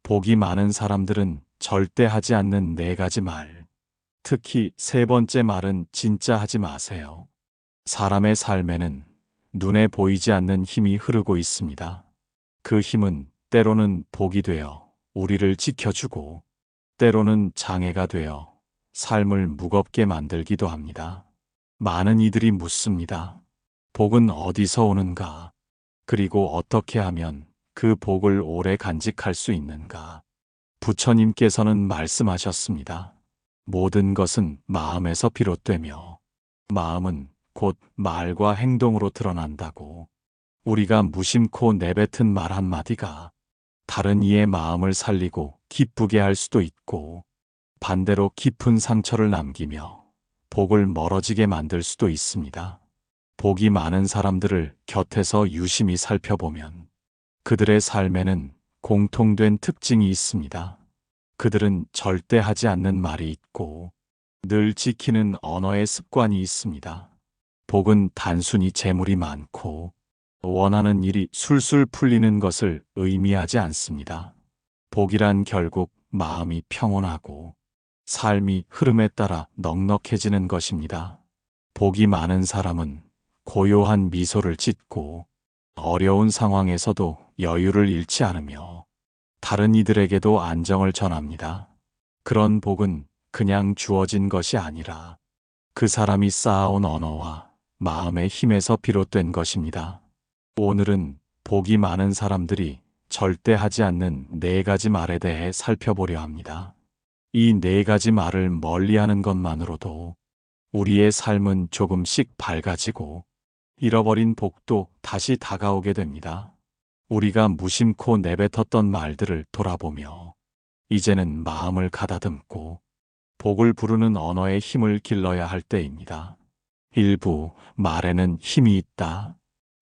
복이 많은 사람들은 절대 하지 않는 네 가지 말. 특히 세 번째 말은 진짜 하지 마세요. 사람의 삶에는 눈에 보이지 않는 힘이 흐르고 있습니다. 그 힘은 때로는 복이 되어 우리를 지켜주고 때로는 장애가 되어 삶을 무겁게 만들기도 합니다. 많은 이들이 묻습니다. 복은 어디서 오는가? 그리고 어떻게 하면 그 복을 오래 간직할 수 있는가? 부처님께서는 말씀하셨습니다. 모든 것은 마음에서 비롯되며 마음은 곧 말과 행동으로 드러난다고. 우리가 무심코 내뱉은 말 한마디가 다른 이의 마음을 살리고 기쁘게 할 수도 있고 반대로 깊은 상처를 남기며 복을 멀어지게 만들 수도 있습니다. 복이 많은 사람들을 곁에서 유심히 살펴보면 그들의 삶에는 공통된 특징이 있습니다. 그들은 절대 하지 않는 말이 있고 늘 지키는 언어의 습관이 있습니다. 복은 단순히 재물이 많고 원하는 일이 술술 풀리는 것을 의미하지 않습니다. 복이란 결국 마음이 평온하고 삶이 흐름에 따라 넉넉해지는 것입니다. 복이 많은 사람은 고요한 미소를 짓고 어려운 상황에서도 여유를 잃지 않으며 다른 이들에게도 안정을 전합니다. 그런 복은 그냥 주어진 것이 아니라 그 사람이 쌓아온 언어와 마음의 힘에서 비롯된 것입니다. 오늘은 복이 많은 사람들이 절대 하지 않는 네 가지 말에 대해 살펴보려 합니다. 이 네 가지 말을 멀리하는 것만으로도 우리의 삶은 조금씩 밝아지고 잃어버린 복도 다시 다가오게 됩니다. 우리가 무심코 내뱉었던 말들을 돌아보며 이제는 마음을 가다듬고 복을 부르는 언어의 힘을 길러야 할 때입니다. 일부 말에는 힘이 있다.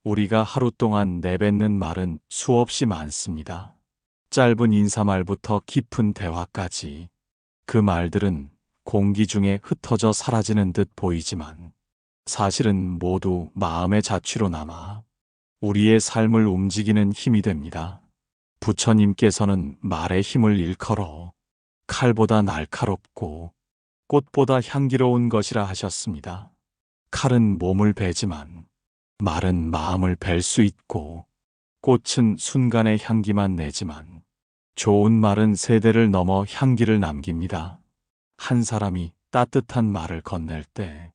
우리가 하루 동안 내뱉는 말은 수없이 많습니다. 짧은 인사말부터 깊은 대화까지 그 말들은 공기 중에 흩어져 사라지는 듯 보이지만 사실은 모두 마음의 자취로 남아 우리의 삶을 움직이는 힘이 됩니다. 부처님께서는 말의 힘을 일컬어 칼보다 날카롭고 꽃보다 향기로운 것이라 하셨습니다. 칼은 몸을 베지만 말은 마음을 벨 수 있고 꽃은 순간의 향기만 내지만 좋은 말은 세대를 넘어 향기를 남깁니다. 한 사람이 따뜻한 말을 건넬 때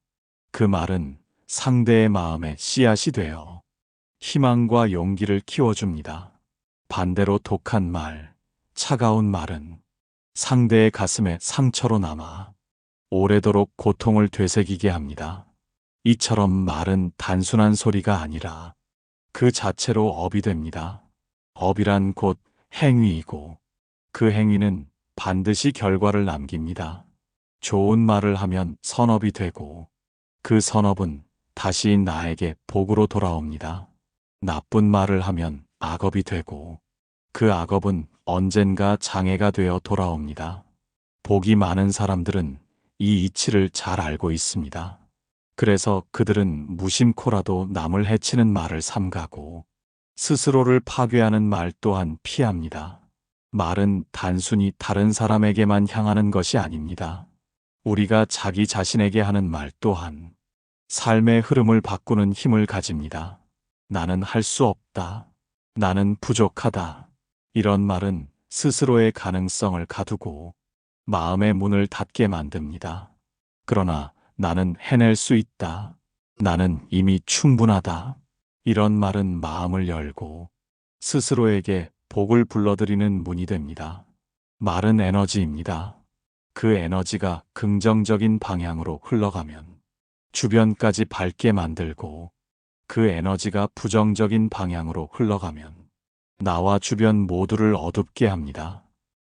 그 말은 상대의 마음에 씨앗이 되어 희망과 용기를 키워줍니다. 반대로 독한 말, 차가운 말은 상대의 가슴에 상처로 남아 오래도록 고통을 되새기게 합니다. 이처럼 말은 단순한 소리가 아니라 그 자체로 업이 됩니다. 업이란 곧 행위이고 그 행위는 반드시 결과를 남깁니다. 좋은 말을 하면 선업이 되고 그 선업은 다시 나에게 복으로 돌아옵니다. 나쁜 말을 하면 악업이 되고 그 악업은 언젠가 장애가 되어 돌아옵니다. 복이 많은 사람들은 이 이치를 잘 알고 있습니다. 그래서 그들은 무심코라도 남을 해치는 말을 삼가고 스스로를 파괴하는 말 또한 피합니다. 말은 단순히 다른 사람에게만 향하는 것이 아닙니다. 우리가 자기 자신에게 하는 말 또한 삶의 흐름을 바꾸는 힘을 가집니다. 나는 할 수 없다. 나는 부족하다. 이런 말은 스스로의 가능성을 가두고 마음의 문을 닫게 만듭니다. 그러나 나는 해낼 수 있다. 나는 이미 충분하다. 이런 말은 마음을 열고 스스로에게 복을 불러들이는 문이 됩니다. 말은 에너지입니다. 그 에너지가 긍정적인 방향으로 흘러가면 주변까지 밝게 만들고 그 에너지가 부정적인 방향으로 흘러가면 나와 주변 모두를 어둡게 합니다.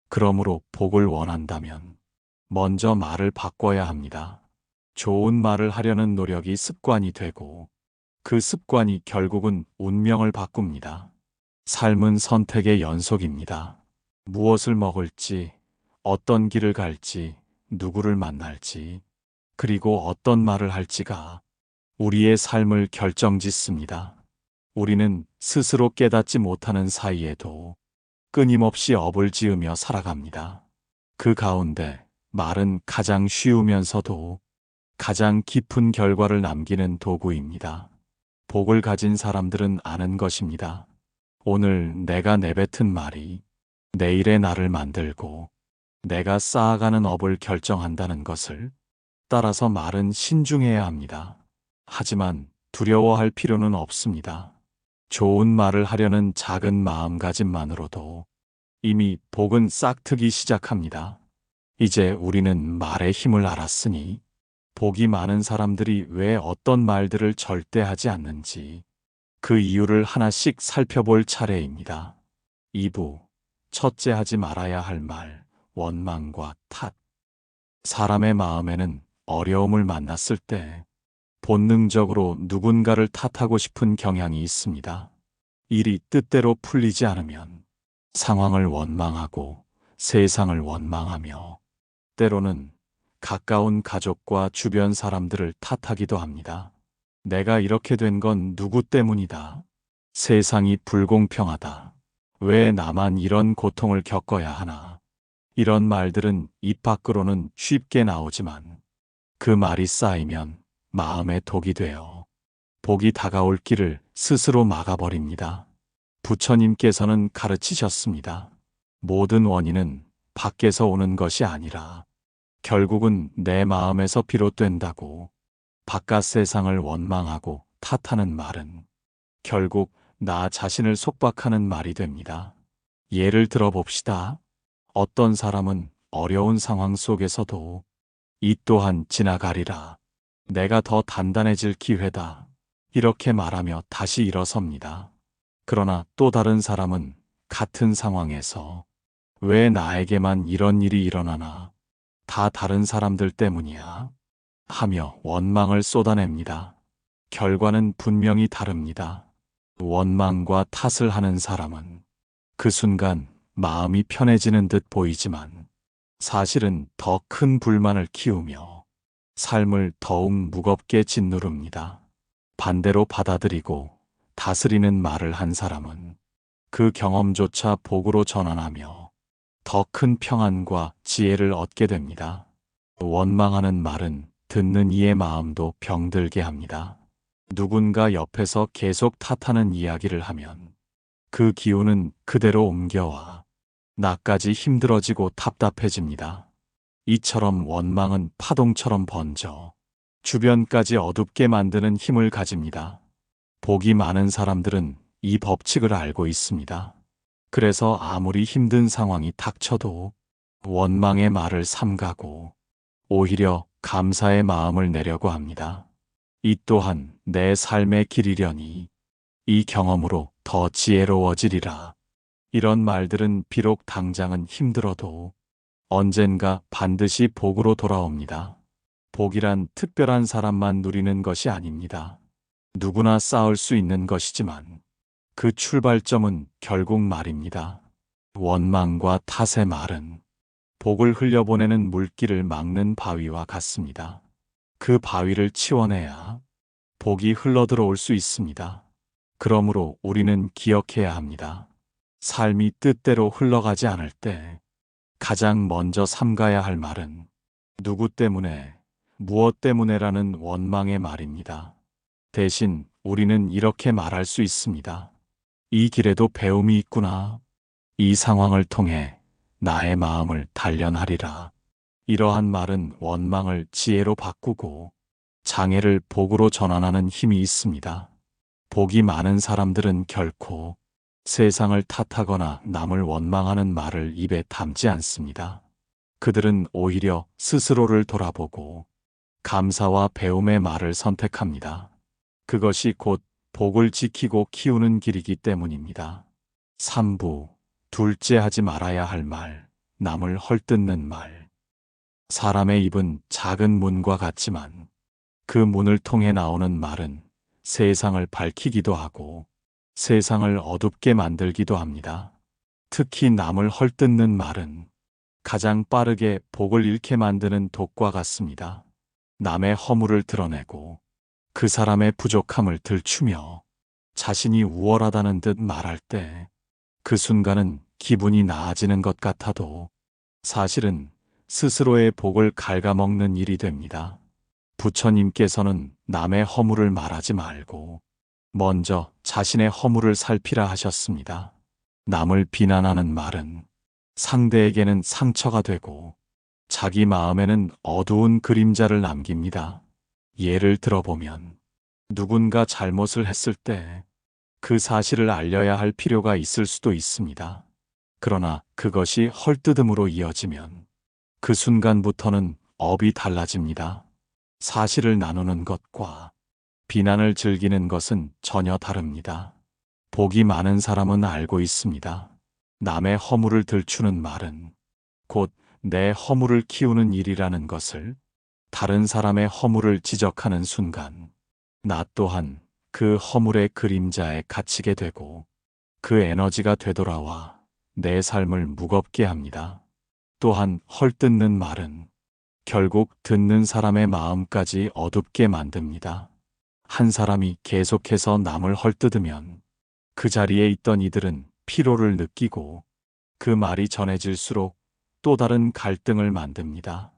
그러므로 복을 원한다면 먼저 말을 바꿔야 합니다. 좋은 말을 하려는 노력이 습관이 되고 그 습관이 결국은 운명을 바꿉니다. 삶은 선택의 연속입니다. 무엇을 먹을지, 어떤 길을 갈지, 누구를 만날지, 그리고 어떤 말을 할지가 우리의 삶을 결정짓습니다. 우리는 스스로 깨닫지 못하는 사이에도 끊임없이 업을 지으며 살아갑니다. 그 가운데 말은 가장 쉬우면서도 가장 깊은 결과를 남기는 도구입니다. 복을 가진 사람들은 아는 것입니다. 오늘 내가 내뱉은 말이 내일의 나를 만들고 내가 쌓아가는 업을 결정한다는 것을. 따라서 말은 신중해야 합니다. 하지만 두려워할 필요는 없습니다. 좋은 말을 하려는 작은 마음가짐만으로도 이미 복은 싹트기 시작합니다. 이제 우리는 말의 힘을 알았으니 복이 많은 사람들이 왜 어떤 말들을 절대 하지 않는지 그 이유를 하나씩 살펴볼 차례입니다. 2부, 첫째 하지 말아야 할 말, 원망과 탓. 사람의 마음에는 어려움을 만났을 때 본능적으로 누군가를 탓하고 싶은 경향이 있습니다. 일이 뜻대로 풀리지 않으면 상황을 원망하고 세상을 원망하며 때로는 가까운 가족과 주변 사람들을 탓하기도 합니다. 내가 이렇게 된 건 누구 때문이다. 세상이 불공평하다. 왜 나만 이런 고통을 겪어야 하나. 이런 말들은 입 밖으로는 쉽게 나오지만 그 말이 쌓이면 마음의 독이 되어 복이 다가올 길을 스스로 막아버립니다. 부처님께서는 가르치셨습니다. 모든 원인은 밖에서 오는 것이 아니라 결국은 내 마음에서 비롯된다고. 바깥 세상을 원망하고 탓하는 말은 결국 나 자신을 속박하는 말이 됩니다. 예를 들어 봅시다. 어떤 사람은 어려운 상황 속에서도 이 또한 지나가리라. 내가 더 단단해질 기회다. 이렇게 말하며 다시 일어섭니다. 그러나 또 다른 사람은 같은 상황에서 왜 나에게만 이런 일이 일어나나? 다 다른 사람들 때문이야. 하며 원망을 쏟아냅니다. 결과는 분명히 다릅니다. 원망과 탓을 하는 사람은 그 순간 마음이 편해지는 듯 보이지만 사실은 더 큰 불만을 키우며 삶을 더욱 무겁게 짓누릅니다. 반대로 받아들이고 다스리는 말을 한 사람은 그 경험조차 복으로 전환하며 더 큰 평안과 지혜를 얻게 됩니다. 원망하는 말은 듣는 이의 마음도 병들게 합니다. 누군가 옆에서 계속 탓하는 이야기를 하면 그 기운은 그대로 옮겨와 나까지 힘들어지고 답답해집니다. 이처럼 원망은 파동처럼 번져 주변까지 어둡게 만드는 힘을 가집니다. 복이 많은 사람들은 이 법칙을 알고 있습니다. 그래서 아무리 힘든 상황이 닥쳐도 원망의 말을 삼가고 오히려 감사의 마음을 내려고 합니다. 이 또한 내 삶의 길이려니 이 경험으로 더 지혜로워지리라. 이런 말들은 비록 당장은 힘들어도 언젠가 반드시 복으로 돌아옵니다. 복이란 특별한 사람만 누리는 것이 아닙니다. 누구나 쌓을 수 있는 것이지만 그 출발점은 결국 말입니다. 원망과 탓의 말은 복을 흘려보내는 물길을 막는 바위와 같습니다. 그 바위를 치워내야 복이 흘러들어올 수 있습니다. 그러므로 우리는 기억해야 합니다. 삶이 뜻대로 흘러가지 않을 때 가장 먼저 삼가야 할 말은 누구 때문에, 무엇 때문에라는 원망의 말입니다. 대신 우리는 이렇게 말할 수 있습니다. 이 길에도 배움이 있구나. 이 상황을 통해 나의 마음을 단련하리라. 이러한 말은 원망을 지혜로 바꾸고 장애를 복으로 전환하는 힘이 있습니다. 복이 많은 사람들은 결코 세상을 탓하거나 남을 원망하는 말을 입에 담지 않습니다. 그들은 오히려 스스로를 돌아보고 감사와 배움의 말을 선택합니다. 그것이 곧 복을 지키고 키우는 길이기 때문입니다. 3부, 둘째 하지 말아야 할 말, 남을 헐뜯는 말. 사람의 입은 작은 문과 같지만 그 문을 통해 나오는 말은 세상을 밝히기도 하고 세상을 어둡게 만들기도 합니다. 특히 남을 헐뜯는 말은 가장 빠르게 복을 잃게 만드는 독과 같습니다. 남의 허물을 드러내고 그 사람의 부족함을 들추며 자신이 우월하다는 듯 말할 때 그 순간은 기분이 나아지는 것 같아도 사실은 스스로의 복을 갉아먹는 일이 됩니다. 부처님께서는 남의 허물을 말하지 말고 먼저 자신의 허물을 살피라 하셨습니다. 남을 비난하는 말은 상대에게는 상처가 되고 자기 마음에는 어두운 그림자를 남깁니다. 예를 들어보면 누군가 잘못을 했을 때 그 사실을 알려야 할 필요가 있을 수도 있습니다. 그러나 그것이 헐뜯음으로 이어지면 그 순간부터는 업이 달라집니다. 사실을 나누는 것과 비난을 즐기는 것은 전혀 다릅니다. 복이 많은 사람은 알고 있습니다. 남의 허물을 들추는 말은 곧 내 허물을 키우는 일이라는 것을. 다른 사람의 허물을 지적하는 순간 나 또한 그 허물의 그림자에 갇히게 되고 그 에너지가 되돌아와 내 삶을 무겁게 합니다. 또한 헐뜯는 말은 결국 듣는 사람의 마음까지 어둡게 만듭니다. 한 사람이 계속해서 남을 헐뜯으면 그 자리에 있던 이들은 피로를 느끼고 그 말이 전해질수록 또 다른 갈등을 만듭니다.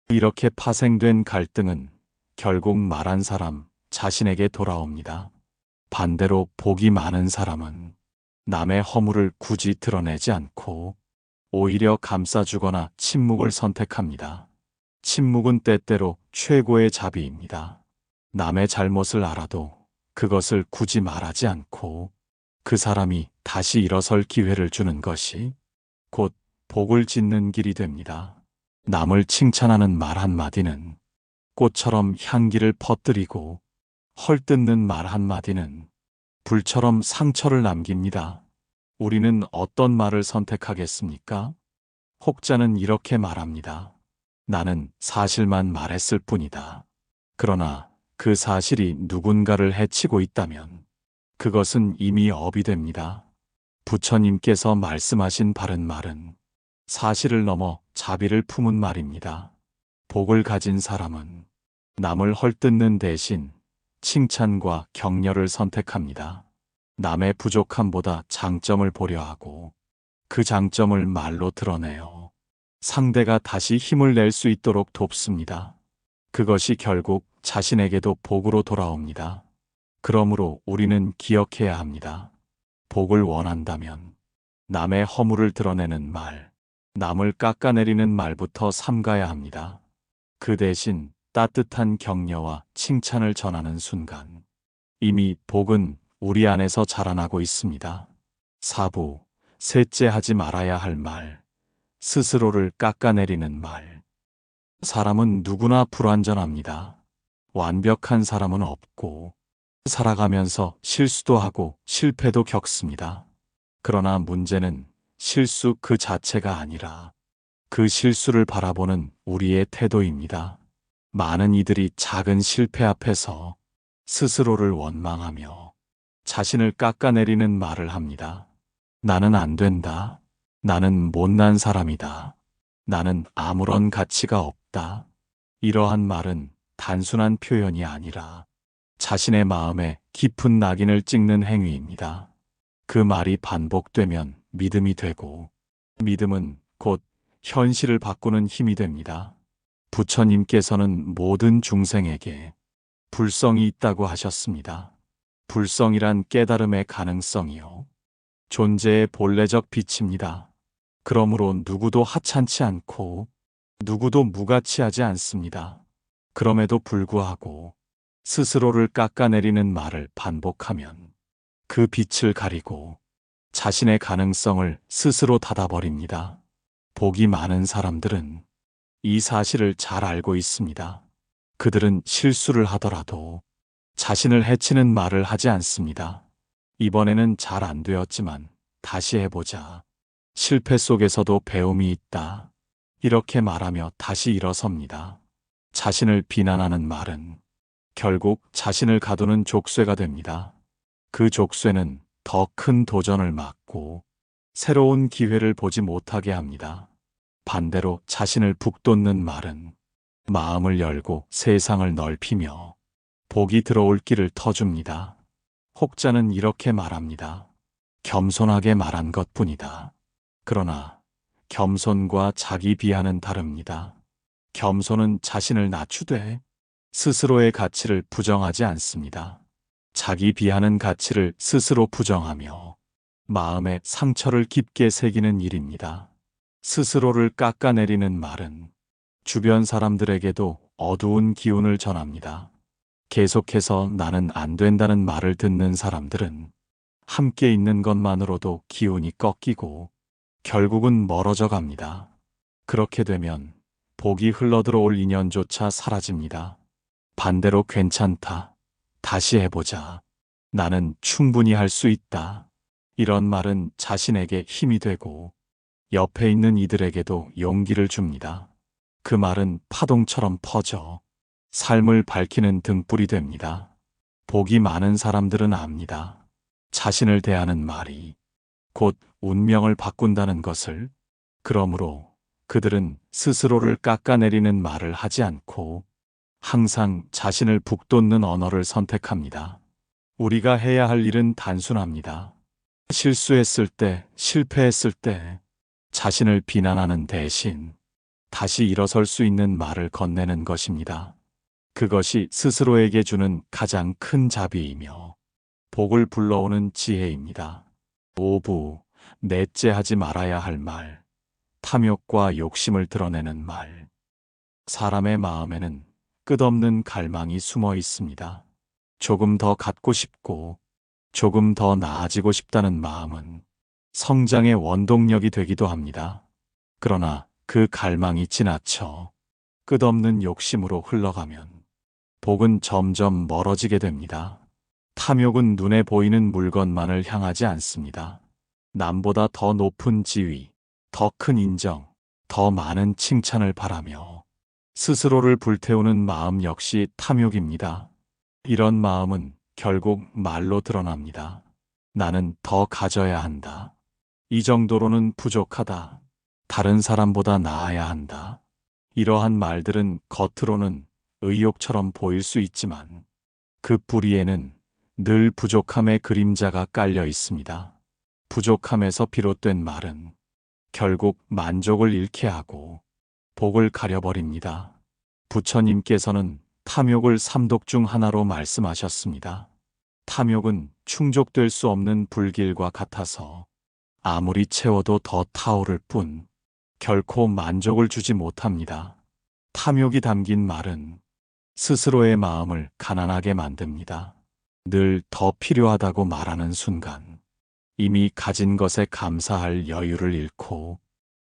이렇게 파생된 갈등은 결국 말한 사람 자신에게 돌아옵니다. 반대로 복이 많은 사람은 남의 허물을 굳이 드러내지 않고 오히려 감싸주거나 침묵을 선택합니다. 침묵은 때때로 최고의 자비입니다. 남의 잘못을 알아도 그것을 굳이 말하지 않고 그 사람이 다시 일어설 기회를 주는 것이 곧 복을 짓는 길이 됩니다. 남을 칭찬하는 말 한마디는 꽃처럼 향기를 퍼뜨리고 헐뜯는 말 한마디는 불처럼 상처를 남깁니다. 우리는 어떤 말을 선택하겠습니까? 혹자는 이렇게 말합니다. 나는 사실만 말했을 뿐이다. 그러나 그 사실이 누군가를 해치고 있다면 그것은 이미 업이 됩니다. 부처님께서 말씀하신 바른 말은 사실을 넘어 자비를 품은 말입니다. 복을 가진 사람은 남을 헐뜯는 대신 칭찬과 격려를 선택합니다. 남의 부족함보다 장점을 보려 하고 그 장점을 말로 드러내어 상대가 다시 힘을 낼 수 있도록 돕습니다. 그것이 결국 자신에게도 복으로 돌아옵니다. 그러므로 우리는 기억해야 합니다. 복을 원한다면 남의 허물을 드러내는 말, 남을 깎아내리는 말부터 삼가야 합니다. 그 대신 따뜻한 격려와 칭찬을 전하는 순간 이미 복은 우리 안에서 자라나고 있습니다. 사부, 셋째 하지 말아야 할 말, 스스로를 깎아내리는 말. 사람은 누구나 불완전합니다. 완벽한 사람은 없고 살아가면서 실수도 하고 실패도 겪습니다. 그러나 문제는 실수 그 자체가 아니라 그 실수를 바라보는 우리의 태도입니다. 많은 이들이 작은 실패 앞에서 스스로를 원망하며 자신을 깎아내리는 말을 합니다. 나는 안 된다. 나는 못난 사람이다. 나는 아무런 가치가 없다. 이러한 말은 단순한 표현이 아니라 자신의 마음에 깊은 낙인을 찍는 행위입니다. 그 말이 반복되면 믿음이 되고 믿음은 곧 현실을 바꾸는 힘이 됩니다. 부처님께서는 모든 중생에게 불성이 있다고 하셨습니다. 불성이란 깨달음의 가능성이요. 존재의 본래적 빛입니다. 그러므로 누구도 하찮지 않고 누구도 무가치하지 않습니다. 그럼에도 불구하고 스스로를 깎아내리는 말을 반복하면 그 빛을 가리고 자신의 가능성을 스스로 닫아버립니다. 복이 많은 사람들은 이 사실을 잘 알고 있습니다. 그들은 실수를 하더라도 자신을 해치는 말을 하지 않습니다. 이번에는 잘 안 되었지만 다시 해보자. 실패 속에서도 배움이 있다. 이렇게 말하며 다시 일어섭니다. 자신을 비난하는 말은 결국 자신을 가두는 족쇄가 됩니다. 그 족쇄는 더 큰 도전을 막고 새로운 기회를 보지 못하게 합니다. 반대로 자신을 북돋는 말은 마음을 열고 세상을 넓히며 복이 들어올 길을 터줍니다. 혹자는 이렇게 말합니다. 겸손하게 말한 것뿐이다. 그러나 겸손과 자기 비하는 다릅니다. 겸손은 자신을 낮추되 스스로의 가치를 부정하지 않습니다. 자기 비하는 가치를 스스로 부정하며 마음에 상처를 깊게 새기는 일입니다. 스스로를 깎아내리는 말은 주변 사람들에게도 어두운 기운을 전합니다. 계속해서 나는 안 된다는 말을 듣는 사람들은 함께 있는 것만으로도 기운이 꺾이고 결국은 멀어져 갑니다. 그렇게 되면 복이 흘러들어올 인연조차 사라집니다. 반대로 괜찮다. 다시 해보자. 나는 충분히 할 수 있다. 이런 말은 자신에게 힘이 되고 옆에 있는 이들에게도 용기를 줍니다. 그 말은 파동처럼 퍼져 삶을 밝히는 등불이 됩니다. 복이 많은 사람들은 압니다. 자신을 대하는 말이 곧 운명을 바꾼다는 것을. 그러므로 그들은 스스로를 깎아내리는 말을 하지 않고 항상 자신을 북돋는 언어를 선택합니다. 우리가 해야 할 일은 단순합니다. 실수했을 때, 실패했을 때 자신을 비난하는 대신 다시 일어설 수 있는 말을 건네는 것입니다. 그것이 스스로에게 주는 가장 큰 자비이며 복을 불러오는 지혜입니다. 5부, 넷째 하지 말아야 할 말. 탐욕과 욕심을 드러내는 말. 사람의 마음에는 끝없는 갈망이 숨어 있습니다. 조금 더 갖고 싶고 조금 더 나아지고 싶다는 마음은 성장의 원동력이 되기도 합니다. 그러나 그 갈망이 지나쳐 끝없는 욕심으로 흘러가면 복은 점점 멀어지게 됩니다. 탐욕은 눈에 보이는 물건만을 향하지 않습니다. 남보다 더 높은 지위, 더 큰 인정, 더 많은 칭찬을 바라며 스스로를 불태우는 마음 역시 탐욕입니다. 이런 마음은 결국 말로 드러납니다. 나는 더 가져야 한다. 이 정도로는 부족하다. 다른 사람보다 나아야 한다. 이러한 말들은 겉으로는 의욕처럼 보일 수 있지만 그 뿌리에는 늘 부족함의 그림자가 깔려 있습니다. 부족함에서 비롯된 말은 결국 만족을 잃게 하고 복을 가려버립니다. 부처님께서는 탐욕을 삼독 중 하나로 말씀하셨습니다. 탐욕은 충족될 수 없는 불길과 같아서 아무리 채워도 더 타오를 뿐 결코 만족을 주지 못합니다. 탐욕이 담긴 말은 스스로의 마음을 가난하게 만듭니다. 늘 더 필요하다고 말하는 순간 이미 가진 것에 감사할 여유를 잃고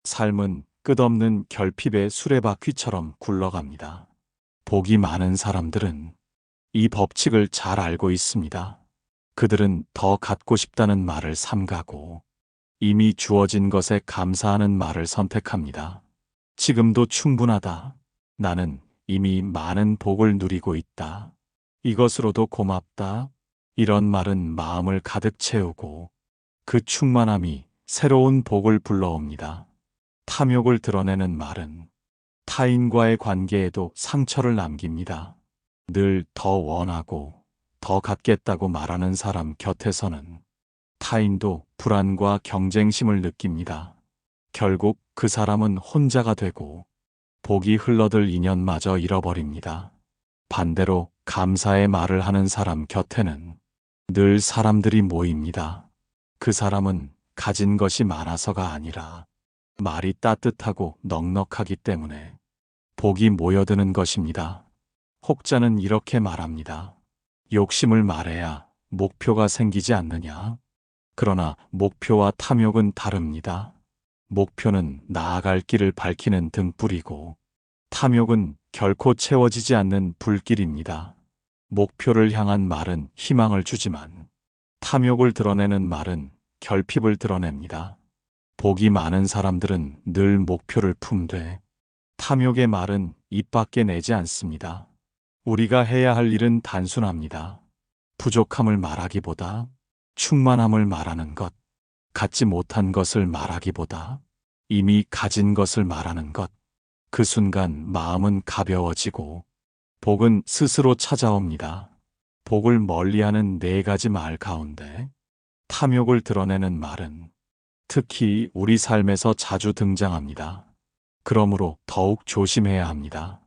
삶은 끝없는 결핍의 수레바퀴처럼 굴러갑니다. 복이 많은 사람들은 이 법칙을 잘 알고 있습니다. 그들은 더 갖고 싶다는 말을 삼가고 이미 주어진 것에 감사하는 말을 선택합니다. 지금도 충분하다. 나는 이미 많은 복을 누리고 있다. 이것으로도 고맙다. 이런 말은 마음을 가득 채우고 그 충만함이 새로운 복을 불러옵니다. 탐욕을 드러내는 말은 타인과의 관계에도 상처를 남깁니다. 늘 더 원하고 더 갖겠다고 말하는 사람 곁에서는 타인도 불안과 경쟁심을 느낍니다. 결국 그 사람은 혼자가 되고 복이 흘러들 인연마저 잃어버립니다. 반대로 감사의 말을 하는 사람 곁에는 늘 사람들이 모입니다. 그 사람은 가진 것이 많아서가 아니라 말이 따뜻하고 넉넉하기 때문에 복이 모여드는 것입니다. 혹자는 이렇게 말합니다. 욕심을 말해야 목표가 생기지 않느냐? 그러나 목표와 탐욕은 다릅니다. 목표는 나아갈 길을 밝히는 등불이고 탐욕은 결코 채워지지 않는 불길입니다. 목표를 향한 말은 희망을 주지만 탐욕을 드러내는 말은 결핍을 드러냅니다. 복이 많은 사람들은 늘 목표를 품되 탐욕의 말은 입 밖에 내지 않습니다. 우리가 해야 할 일은 단순합니다. 부족함을 말하기보다 충만함을 말하는 것, 갖지 못한 것을 말하기보다 이미 가진 것을 말하는 것. 그 순간 마음은 가벼워지고 복은 스스로 찾아옵니다. 복을 멀리하는 4가지 말 가운데 탐욕을 드러내는 말은 특히 우리 삶에서 자주 등장합니다. 그러므로 더욱 조심해야 합니다.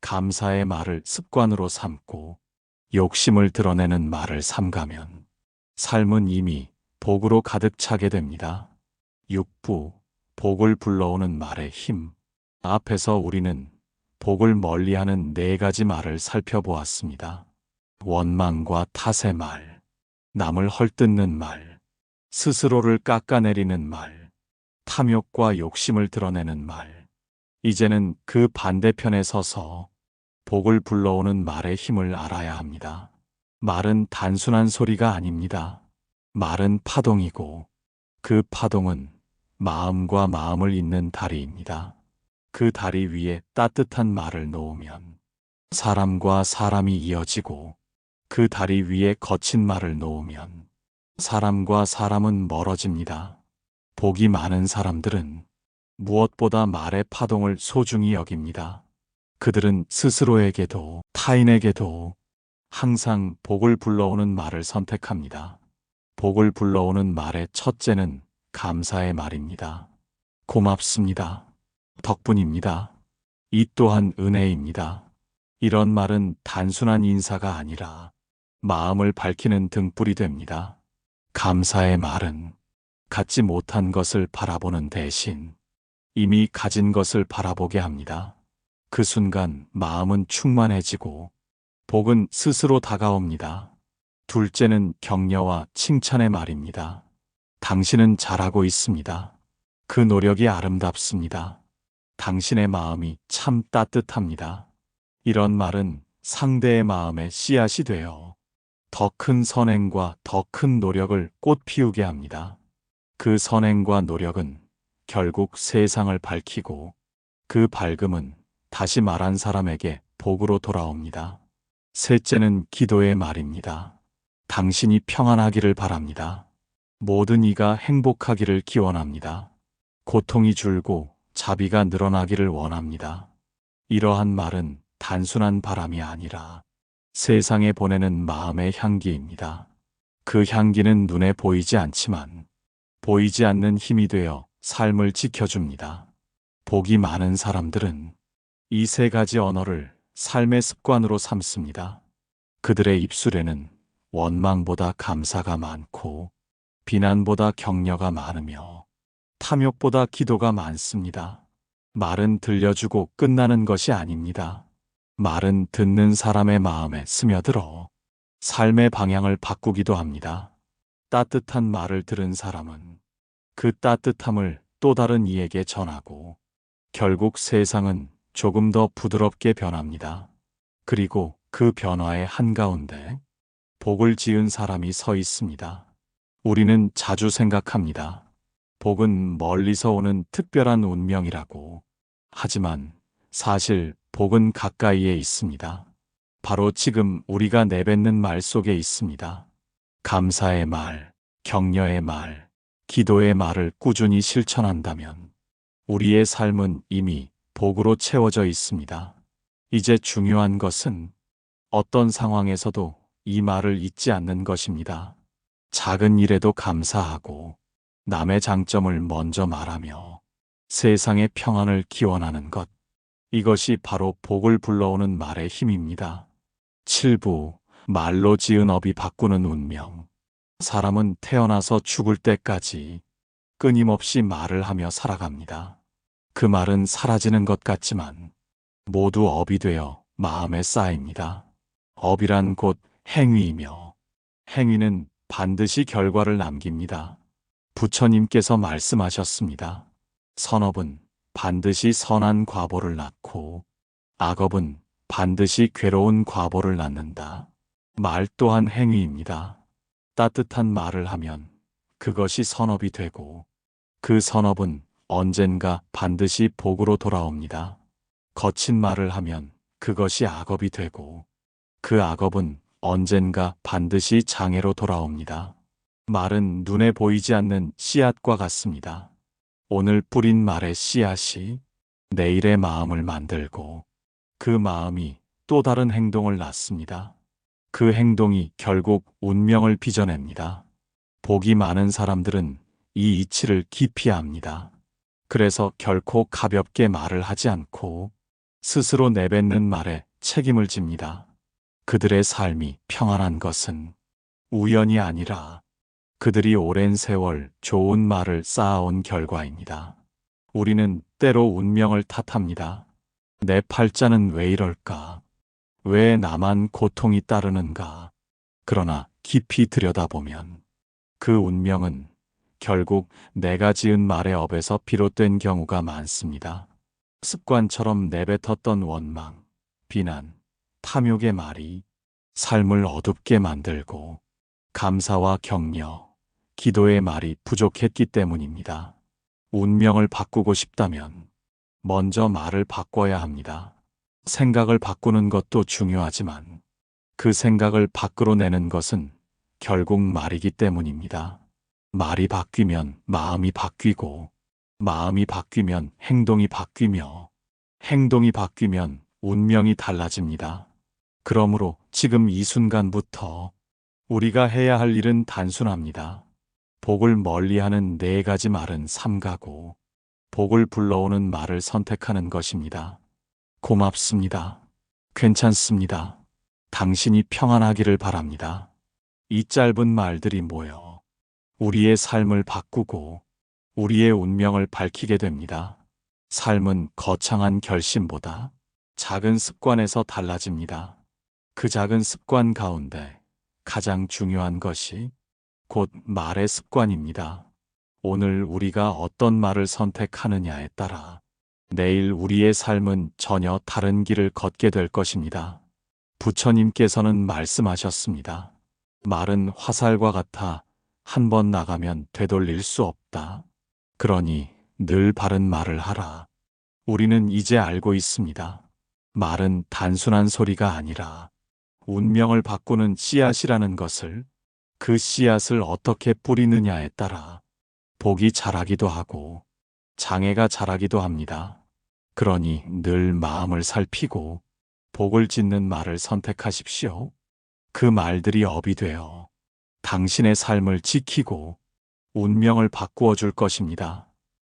감사의 말을 습관으로 삼고 욕심을 드러내는 말을 삼가면 삶은 이미 복으로 가득 차게 됩니다. 6부, 복을 불러오는 말의 힘. 앞에서 우리는 복을 멀리하는 4가지 말을 살펴보았습니다. 원망과 탓의 말, 남을 헐뜯는 말, 스스로를 깎아내리는 말, 탐욕과 욕심을 드러내는 말. 이제는 그 반대편에 서서 복을 불러오는 말의 힘을 알아야 합니다. 말은 단순한 소리가 아닙니다. 말은 파동이고 그 파동은 마음과 마음을 잇는 다리입니다. 그 다리 위에 따뜻한 말을 놓으면 사람과 사람이 이어지고 그 다리 위에 거친 말을 놓으면 사람과 사람은 멀어집니다. 복이 많은 사람들은 무엇보다 말의 파동을 소중히 여깁니다. 그들은 스스로에게도 타인에게도 항상 복을 불러오는 말을 선택합니다. 복을 불러오는 말의 첫째는 감사의 말입니다. 고맙습니다. 덕분입니다. 이 또한 은혜입니다. 이런 말은 단순한 인사가 아니라 마음을 밝히는 등불이 됩니다. 감사의 말은 갖지 못한 것을 바라보는 대신 이미 가진 것을 바라보게 합니다. 그 순간 마음은 충만해지고 복은 스스로 다가옵니다. 둘째는 격려와 칭찬의 말입니다. 당신은 잘하고 있습니다. 그 노력이 아름답습니다. 당신의 마음이 참 따뜻합니다. 이런 말은 상대의 마음에 씨앗이 되어 더 큰 선행과 더 큰 노력을 꽃피우게 합니다. 그 선행과 노력은 결국 세상을 밝히고 그 밝음은 다시 말한 사람에게 복으로 돌아옵니다. 셋째는 기도의 말입니다. 당신이 평안하기를 바랍니다. 모든 이가 행복하기를 기원합니다. 고통이 줄고 자비가 늘어나기를 원합니다. 이러한 말은 단순한 바람이 아니라 세상에 보내는 마음의 향기입니다. 그 향기는 눈에 보이지 않지만 보이지 않는 힘이 되어 삶을 지켜줍니다. 복이 많은 사람들은 이 3가지 언어를 삶의 습관으로 삼습니다. 그들의 입술에는 원망보다 감사가 많고 비난보다 격려가 많으며 탐욕보다 기도가 많습니다. 말은 들려주고 끝나는 것이 아닙니다. 말은 듣는 사람의 마음에 스며들어 삶의 방향을 바꾸기도 합니다. 따뜻한 말을 들은 사람은 그 따뜻함을 또 다른 이에게 전하고 결국 세상은 조금 더 부드럽게 변합니다. 그리고 그 변화의 한가운데 복을 지은 사람이 서 있습니다. 우리는 자주 생각합니다. 복은 멀리서 오는 특별한 운명이라고. 하지만 사실 복은 가까이에 있습니다. 바로 지금 우리가 내뱉는 말 속에 있습니다. 감사의 말, 격려의 말, 기도의 말을 꾸준히 실천한다면 우리의 삶은 이미 복으로 채워져 있습니다. 이제 중요한 것은 어떤 상황에서도 이 말을 잊지 않는 것입니다. 작은 일에도 감사하고 남의 장점을 먼저 말하며 세상의 평안을 기원하는 것. 이것이 바로 복을 불러오는 말의 힘입니다. 7부, 말로 지은 업이 바꾸는 운명. 사람은 태어나서 죽을 때까지 끊임없이 말을 하며 살아갑니다. 그 말은 사라지는 것 같지만 모두 업이 되어 마음에 쌓입니다. 업이란 곧 행위이며 행위는 반드시 결과를 남깁니다. 부처님께서 말씀하셨습니다. 선업은 반드시 선한 과보를 낳고 악업은 반드시 괴로운 과보를 낳는다. 말 또한 행위입니다. 따뜻한 말을 하면 그것이 선업이 되고 그 선업은 언젠가 반드시 복으로 돌아옵니다. 거친 말을 하면 그것이 악업이 되고 그 악업은 언젠가 반드시 장애로 돌아옵니다. 말은 눈에 보이지 않는 씨앗과 같습니다. 오늘 뿌린 말의 씨앗이 내일의 마음을 만들고 그 마음이 또 다른 행동을 낳습니다. 그 행동이 결국 운명을 빚어냅니다. 복이 많은 사람들은 이 이치를 깊이 압니다. 그래서 결코 가볍게 말을 하지 않고 스스로 내뱉는 말에 책임을 집니다. 그들의 삶이 평안한 것은 우연이 아니라 그들이 오랜 세월 좋은 말을 쌓아온 결과입니다. 우리는 때로 운명을 탓합니다. 내 팔자는 왜 이럴까? 왜 나만 고통이 따르는가? 그러나 깊이 들여다보면 그 운명은 결국 내가 지은 말의 업에서 비롯된 경우가 많습니다. 습관처럼 내뱉었던 원망, 비난, 탐욕의 말이 삶을 어둡게 만들고 감사와 격려, 기도의 말이 부족했기 때문입니다. 운명을 바꾸고 싶다면 먼저 말을 바꿔야 합니다. 생각을 바꾸는 것도 중요하지만 그 생각을 밖으로 내는 것은 결국 말이기 때문입니다. 말이 바뀌면 마음이 바뀌고 마음이 바뀌면 행동이 바뀌며 행동이 바뀌면 운명이 달라집니다. 그러므로 지금 이 순간부터 우리가 해야 할 일은 단순합니다. 복을 멀리하는 4가지 말은 삼가고 복을 불러오는 말을 선택하는 것입니다. 고맙습니다. 괜찮습니다. 당신이 평안하기를 바랍니다. 이 짧은 말들이 모여 우리의 삶을 바꾸고 우리의 운명을 밝히게 됩니다. 삶은 거창한 결심보다 작은 습관에서 달라집니다. 그 작은 습관 가운데 가장 중요한 것이 곧 말의 습관입니다. 오늘 우리가 어떤 말을 선택하느냐에 따라 내일 우리의 삶은 전혀 다른 길을 걷게 될 것입니다. 부처님께서는 말씀하셨습니다. 말은 화살과 같아 한 번 나가면 되돌릴 수 없다. 그러니 늘 바른 말을 하라. 우리는 이제 알고 있습니다. 말은 단순한 소리가 아니라 운명을 바꾸는 씨앗이라는 것을, 그 씨앗을 어떻게 뿌리느냐에 따라 복이 자라기도 하고 장애가 자라기도 합니다. 그러니 늘 마음을 살피고 복을 짓는 말을 선택하십시오. 그 말들이 업이 되어 당신의 삶을 지키고 운명을 바꾸어 줄 것입니다.